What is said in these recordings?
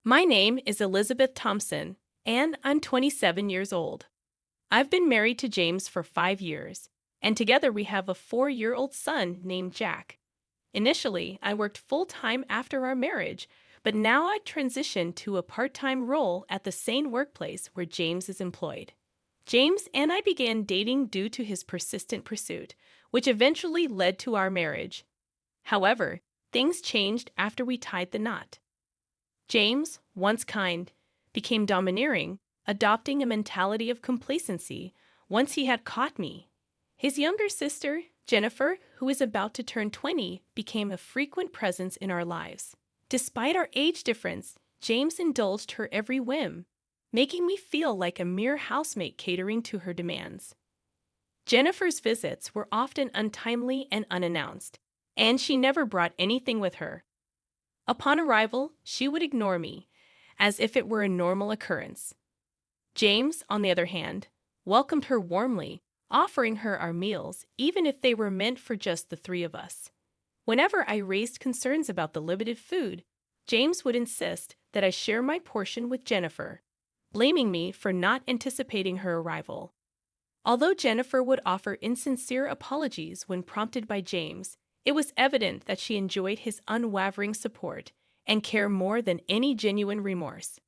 My name is Elizabeth Thompson, and I'm 27 years old. I've been married to James for 5 years, and together we have a 4-year-old son named Jack. Initially, I worked full-time after our marriage, but now I transitioned to a part-time role at the same workplace where James is employed. James and I began dating due to his persistent pursuit, which eventually led to our marriage. However, things changed after we tied the knot. James, once kind, became domineering, adopting a mentality of complacency once he had caught me. His younger sister, Jennifer, who is about to turn 20, became a frequent presence in our lives. Despite our age difference, James indulged her every whim, making me feel like a mere housemate catering to her demands. Jennifer's visits were often untimely and unannounced, and she never brought anything with her. Upon arrival, she would ignore me, as if it were a normal occurrence. James, on the other hand, welcomed her warmly, offering her our meals, even if they were meant for just the three of us. Whenever I raised concerns about the limited food, James would insist that I share my portion with Jennifer, blaming me for not anticipating her arrival. Although Jennifer would offer insincere apologies when prompted by James, it was evident that she enjoyed his unwavering support and care more than any genuine remorse.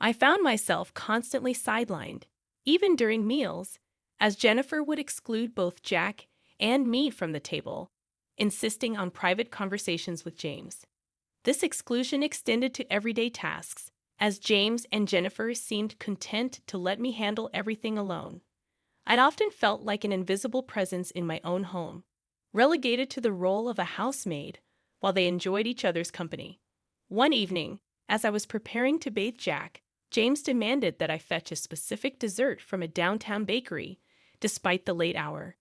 I found myself constantly sidelined, even during meals, as Jennifer would exclude both Jack and me from the table, insisting on private conversations with James. This exclusion extended to everyday tasks, as James and Jennifer seemed content to let me handle everything alone. I'd often felt like an invisible presence in my own home, relegated to the role of a housemaid while they enjoyed each other's company. One evening, as I was preparing to bathe Jack, James demanded that I fetch a specific dessert from a downtown bakery, despite the late hour.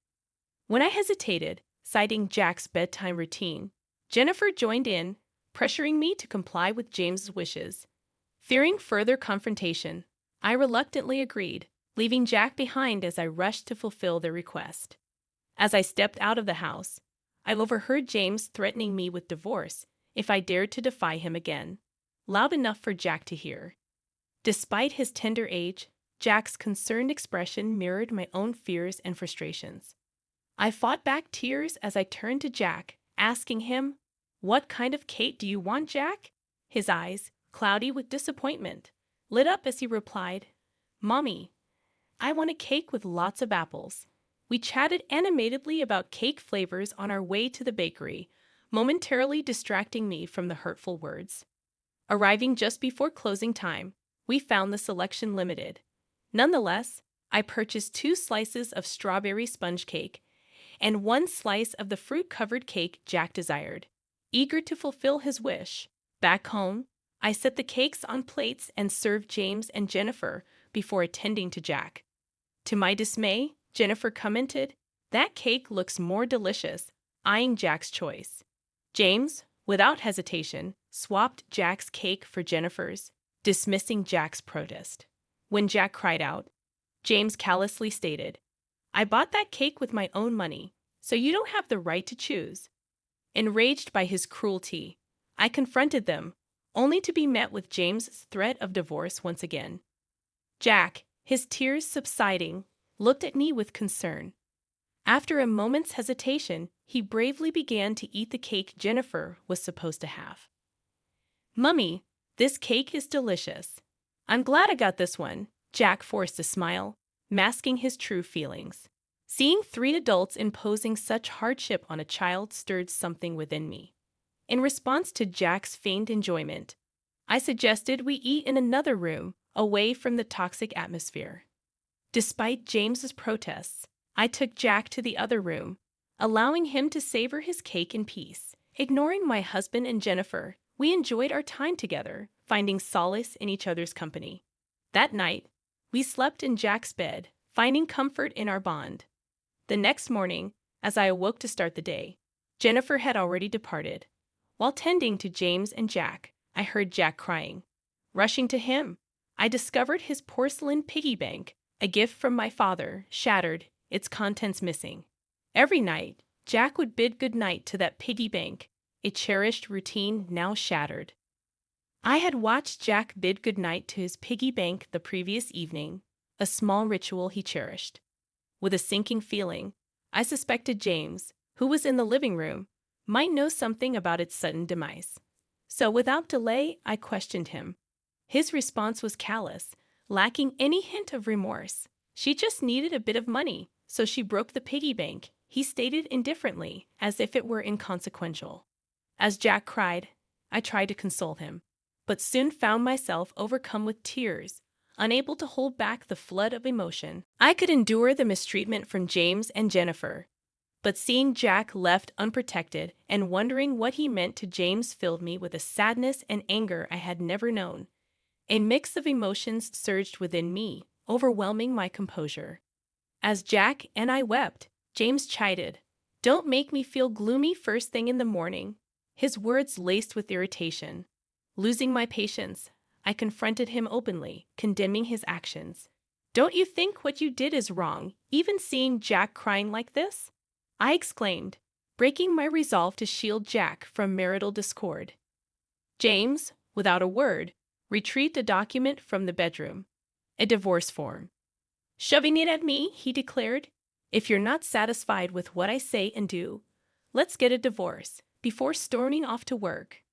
When I hesitated, citing Jack's bedtime routine, Jennifer joined in, pressuring me to comply with James's wishes. Fearing further confrontation, I reluctantly agreed, leaving Jack behind as I rushed to fulfill their request. As I stepped out of the house, I overheard James threatening me with divorce if I dared to defy him again, loud enough for Jack to hear. Despite his tender age, Jack's concerned expression mirrored my own fears and frustrations. I fought back tears as I turned to Jack, asking him, "What kind of cake do you want, Jack?" His eyes, cloudy with disappointment, lit up as he replied, "Mommy, I want a cake with lots of apples." We chatted animatedly about cake flavors on our way to the bakery, momentarily distracting me from the hurtful words. Arriving just before closing time, we found the selection limited. Nonetheless, I purchased 2 slices of strawberry sponge cake and 1 slice of the fruit-covered cake Jack desired. Eager to fulfill his wish, back home, I set the cakes on plates and served James and Jennifer before attending to Jack. To my dismay, Jennifer commented, "That cake looks more delicious," eyeing Jack's choice. James, without hesitation, swapped Jack's cake for Jennifer's, dismissing Jack's protest. When Jack cried out, James callously stated, "I bought that cake with my own money, so you don't have the right to choose." Enraged by his cruelty, I confronted them, only to be met with James's threat of divorce once again. Jack, his tears subsiding, looked at me with concern. After a moment's hesitation, he bravely began to eat the cake Jennifer was supposed to have. "Mummy, this cake is delicious. I'm glad I got this one," Jack forced a smile, masking his true feelings. Seeing 3 adults imposing such hardship on a child stirred something within me. In response to Jack's feigned enjoyment, I suggested we eat in another room, away from the toxic atmosphere. Despite James's protests, I took Jack to the other room, allowing him to savor his cake in peace. Ignoring my husband and Jennifer, we enjoyed our time together, finding solace in each other's company. That night, we slept in Jack's bed, finding comfort in our bond. The next morning, as I awoke to start the day, Jennifer had already departed. While tending to James and Jack, I heard Jack crying. Rushing to him, I discovered his porcelain piggy bank, a gift from my father, shattered, its contents missing. Every night, Jack would bid good night to that piggy bank, a cherished routine now shattered. I had watched Jack bid goodnight to his piggy bank the previous evening, a small ritual he cherished. With a sinking feeling, I suspected James, who was in the living room, might know something about its sudden demise. So without delay, I questioned him. His response was callous, lacking any hint of remorse. She just needed a bit of money, so she broke the piggy bank, he stated indifferently, as if it were inconsequential. As Jack cried, I tried to console him, but soon found myself overcome with tears, unable to hold back the flood of emotion. I could endure the mistreatment from James and Jennifer, but seeing Jack left unprotected and wondering what he meant to James filled me with a sadness and anger I had never known. A mix of emotions surged within me, overwhelming my composure. As Jack and I wept, James chided, "Don't make me feel gloomy first thing in the morning," his words laced with irritation. Losing my patience, I confronted him openly, condemning his actions. "Don't you think what you did is wrong, even seeing Jack crying like this?" I exclaimed, breaking my resolve to shield Jack from marital discord. James, without a word, retrieved a document from the bedroom, a divorce form. Shoving it at me, he declared, "If you're not satisfied with what I say and do, let's get a divorce," before storming off to work.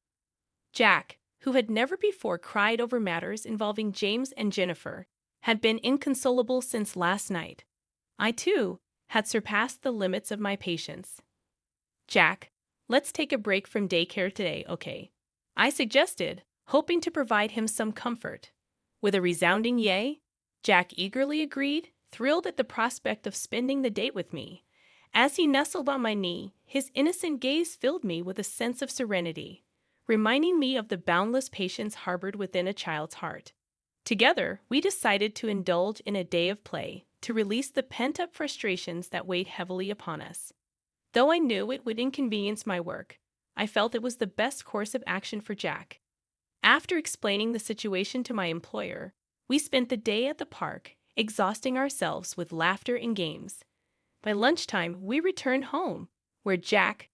Jack, who had never before cried over matters involving James and Jennifer, had been inconsolable since last night. I, too, had surpassed the limits of my patience. "Jack, let's take a break from daycare today, okay?" I suggested, hoping to provide him some comfort. With a resounding yay, Jack eagerly agreed, thrilled at the prospect of spending the date with me. As he nestled on my knee, his innocent gaze filled me with a sense of serenity, reminding me of the boundless patience harbored within a child's heart. Together, we decided to indulge in a day of play, to release the pent-up frustrations that weighed heavily upon us. Though I knew it would inconvenience my work, I felt it was the best course of action for Jack. After explaining the situation to my employer, we spent the day at the park, exhausting ourselves with laughter and games. By lunchtime, we returned home, where Jack,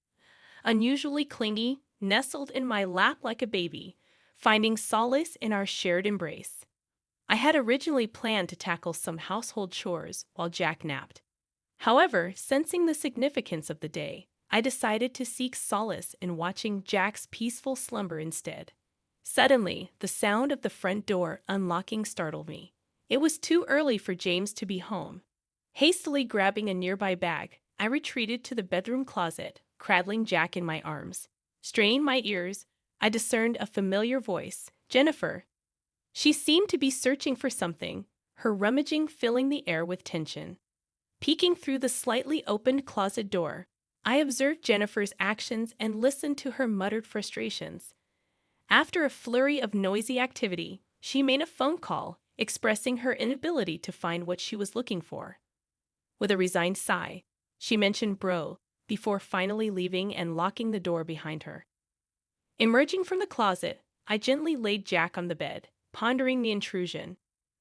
unusually clingy, nestled in my lap like a baby, finding solace in our shared embrace. I had originally planned to tackle some household chores while Jack napped. However, sensing the significance of the day, I decided to seek solace in watching Jack's peaceful slumber instead. Suddenly, the sound of the front door unlocking startled me. It was too early for James to be home. Hastily grabbing a nearby bag, I retreated to the bedroom closet, cradling Jack in my arms. Straining my ears, I discerned a familiar voice, Jennifer. She seemed to be searching for something, her rummaging filling the air with tension. Peeking through the slightly opened closet door, I observed Jennifer's actions and listened to her muttered frustrations. After a flurry of noisy activity, she made a phone call, expressing her inability to find what she was looking for. With a resigned sigh, she mentioned bro, before finally leaving and locking the door behind her. Emerging from the closet, I gently laid Jack on the bed, pondering the intrusion.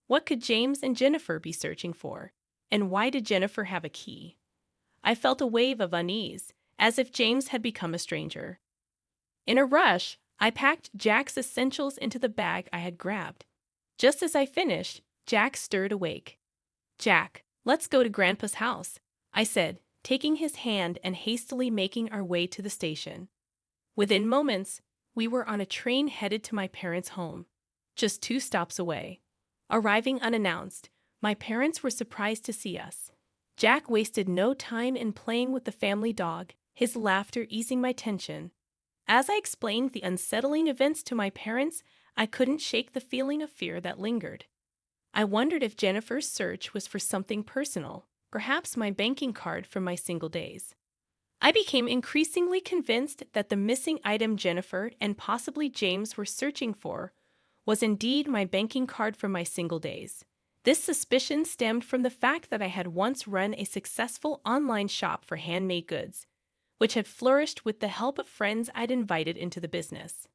What could James and Jennifer be searching for? And why did Jennifer have a key? I felt a wave of unease, as if James had become a stranger. In a rush, I packed Jack's essentials into the bag I had grabbed. Just as I finished, Jack stirred awake. "Jack, let's go to Grandpa's house," I said, taking his hand and hastily making our way to the station. Within moments, we were on a train headed to my parents' home, just 2 stops away. Arriving unannounced, my parents were surprised to see us. Jack wasted no time in playing with the family dog, his laughter easing my tension. As I explained the unsettling events to my parents, I couldn't shake the feeling of fear that lingered. I wondered if Jennifer's search was for something personal, perhaps my banking card from my single days. I became increasingly convinced that the missing item Jennifer and possibly James were searching for was indeed my banking card from my single days. This suspicion stemmed from the fact that I had once run a successful online shop for handmade goods, which had flourished with the help of friends I'd invited into the business.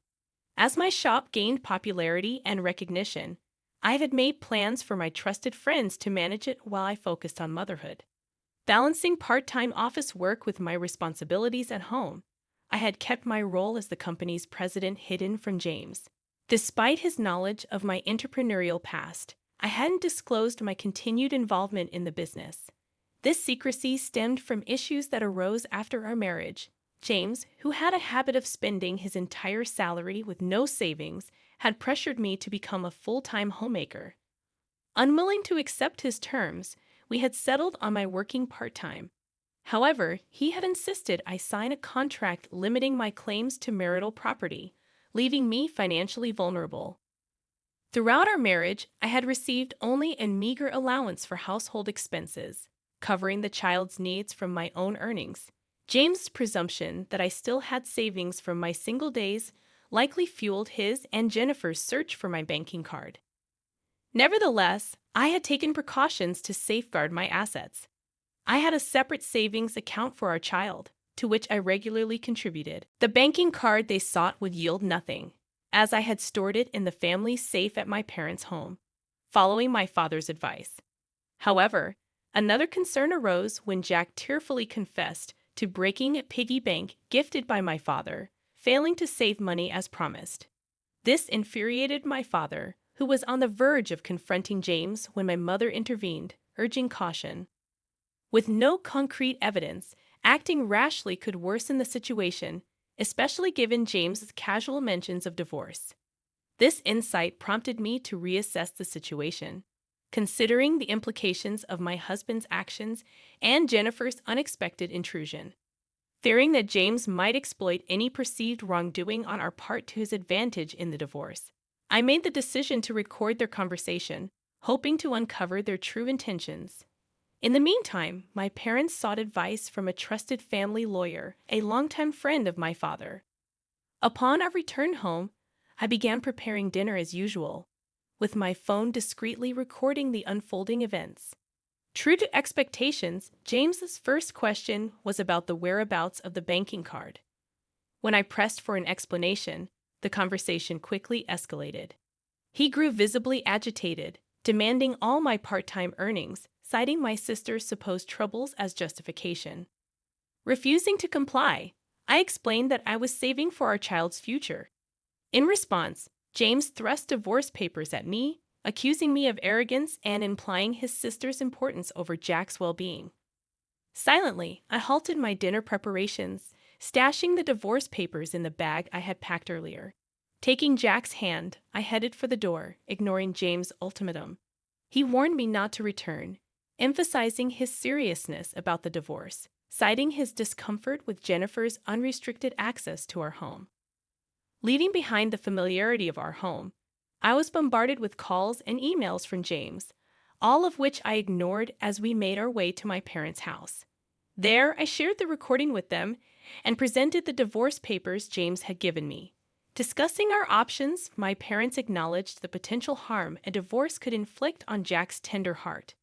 As my shop gained popularity and recognition, I had made plans for my trusted friends to manage it while I focused on motherhood. Balancing part-time office work with my responsibilities at home, I had kept my role as the company's president hidden from James. Despite his knowledge of my entrepreneurial past, I hadn't disclosed my continued involvement in the business. This secrecy stemmed from issues that arose after our marriage. James, who had a habit of spending his entire salary with no savings, had pressured me to become a full-time homemaker. Unwilling to accept his terms, we had settled on my working part-time. However, he had insisted I sign a contract limiting my claims to marital property, leaving me financially vulnerable. Throughout our marriage, I had received only a meager allowance for household expenses, covering the child's needs from my own earnings. James' presumption that I still had savings from my single days likely fueled his and Jennifer's search for my banking card. Nevertheless, I had taken precautions to safeguard my assets. I had a separate savings account for our child, to which I regularly contributed. The banking card they sought would yield nothing, as I had stored it in the family safe at my parents' home, following my father's advice. However, another concern arose when Jack tearfully confessed to breaking a piggy bank gifted by my father, failing to save money as promised. This infuriated my father, who was on the verge of confronting James when my mother intervened, urging caution. With no concrete evidence, acting rashly could worsen the situation, especially given James's casual mentions of divorce. This insight prompted me to reassess the situation, considering the implications of my husband's actions and Jennifer's unexpected intrusion. Fearing that James might exploit any perceived wrongdoing on our part to his advantage in the divorce, I made the decision to record their conversation, hoping to uncover their true intentions. In the meantime, my parents sought advice from a trusted family lawyer, a longtime friend of my father. Upon our return home, I began preparing dinner as usual, with my phone discreetly recording the unfolding events. True to expectations, James's first question was about the whereabouts of the banking card. When I pressed for an explanation, the conversation quickly escalated. He grew visibly agitated, demanding all my part-time earnings, citing my sister's supposed troubles as justification. Refusing to comply, I explained that I was saving for our child's future. In response, James thrust divorce papers at me, accusing me of arrogance and implying his sister's importance over Jack's well-being. Silently, I halted my dinner preparations, stashing the divorce papers in the bag I had packed earlier. Taking Jack's hand, I headed for the door, ignoring James' ultimatum. He warned me not to return, emphasizing his seriousness about the divorce, citing his discomfort with Jennifer's unrestricted access to our home. Leaving behind the familiarity of our home, I was bombarded with calls and emails from James, all of which I ignored as we made our way to my parents' house. There, I shared the recording with them and presented the divorce papers James had given me. Discussing our options, my parents acknowledged the potential harm a divorce could inflict on Jack's tender heart.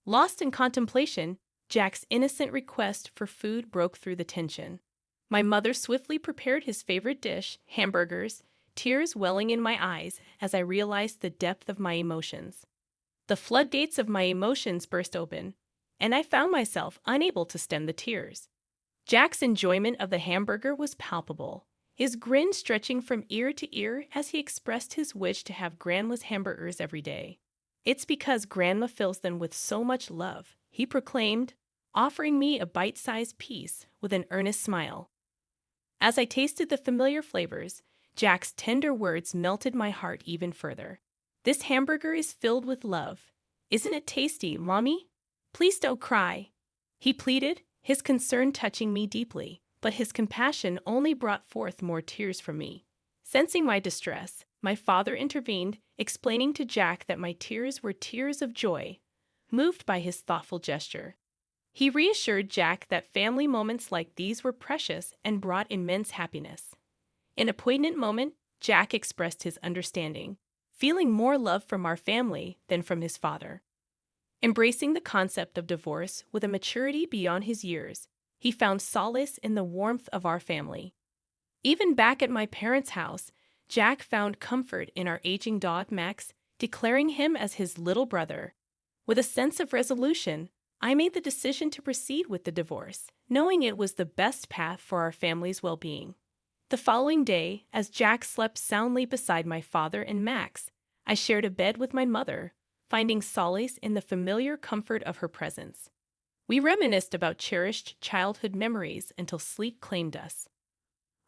Lost in contemplation, Jack's innocent request for food broke through the tension. My mother swiftly prepared his favorite dish, hamburgers, tears welling in my eyes as I realized the depth of my emotions. The floodgates of my emotions burst open, and I found myself unable to stem the tears. Jack's enjoyment of the hamburger was palpable, his grin stretching from ear to ear as he expressed his wish to have Grandma's hamburgers every day. "It's because Grandma fills them with so much love," he proclaimed, offering me a bite-sized piece with an earnest smile. As I tasted the familiar flavors, Jack's tender words melted my heart even further. "This hamburger is filled with love. Isn't it tasty, Mommy? Please don't cry," he pleaded, his concern touching me deeply, but his compassion only brought forth more tears from me. Sensing my distress, my father intervened, explaining to Jack that my tears were tears of joy, moved by his thoughtful gesture. He reassured Jack that family moments like these were precious and brought immense happiness. In a poignant moment, Jack expressed his understanding, feeling more love from our family than from his father. Embracing the concept of divorce with a maturity beyond his years, he found solace in the warmth of our family. Even back at my parents' house, Jack found comfort in our aging dog Max, declaring him as his little brother. With a sense of resolution, I made the decision to proceed with the divorce, knowing it was the best path for our family's well-being. The following day, as Jack slept soundly beside my father and Max, I shared a bed with my mother, finding solace in the familiar comfort of her presence. We reminisced about cherished childhood memories until sleep claimed us.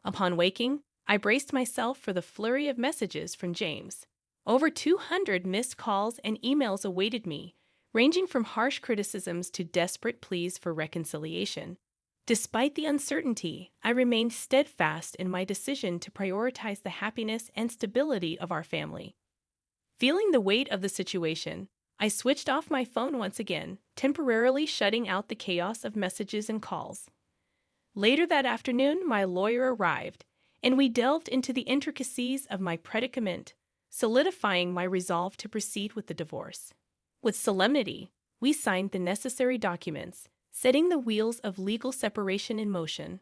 Upon waking, I braced myself for the flurry of messages from James. Over 200 missed calls and emails awaited me, ranging from harsh criticisms to desperate pleas for reconciliation. Despite the uncertainty, I remained steadfast in my decision to prioritize the happiness and stability of our family. Feeling the weight of the situation, I switched off my phone once again, temporarily shutting out the chaos of messages and calls. Later that afternoon, my lawyer arrived, and we delved into the intricacies of my predicament, solidifying my resolve to proceed with the divorce. With solemnity, we signed the necessary documents, setting the wheels of legal separation in motion.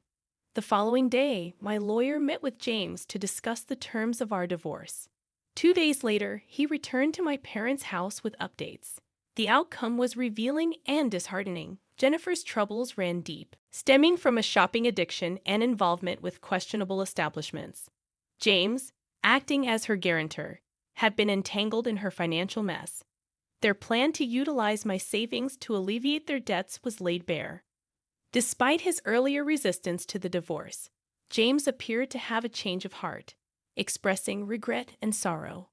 The following day, my lawyer met with James to discuss the terms of our divorce. 2 days later, he returned to my parents' house with updates. The outcome was revealing and disheartening. Jennifer's troubles ran deep, stemming from a shopping addiction and involvement with questionable establishments. James, acting as her guarantor, had been entangled in her financial mess. Their plan to utilize my savings to alleviate their debts was laid bare. Despite his earlier resistance to the divorce, James appeared to have a change of heart, expressing regret and sorrow.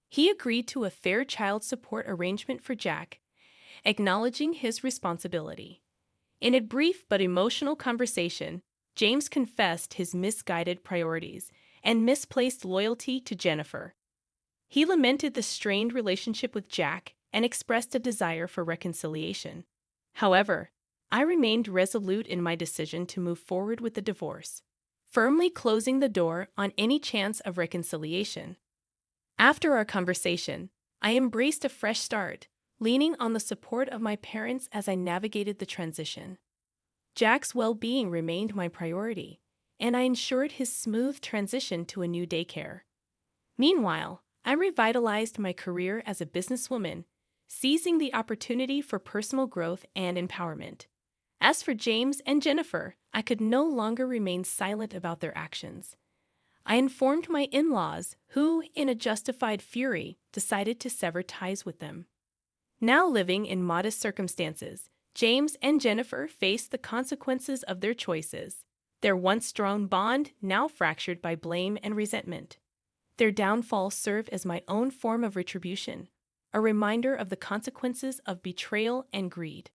He agreed to a fair child support arrangement for Jack, acknowledging his responsibility. In a brief but emotional conversation, James confessed his misguided priorities and misplaced loyalty to Jennifer. He lamented the strained relationship with Jack and expressed a desire for reconciliation. However, I remained resolute in my decision to move forward with the divorce, firmly closing the door on any chance of reconciliation. After our conversation, I embraced a fresh start, leaning on the support of my parents as I navigated the transition. Jack's well-being remained my priority, and I ensured his smooth transition to a new daycare. Meanwhile, I revitalized my career as a businesswoman, seizing the opportunity for personal growth and empowerment. As for James and Jennifer, I could no longer remain silent about their actions. I informed my in-laws, who, in a justified fury, decided to sever ties with them. Now living in modest circumstances, James and Jennifer faced the consequences of their choices. Their once strong bond now fractured by blame and resentment. Their downfall served as my own form of retribution, a reminder of the consequences of betrayal and greed.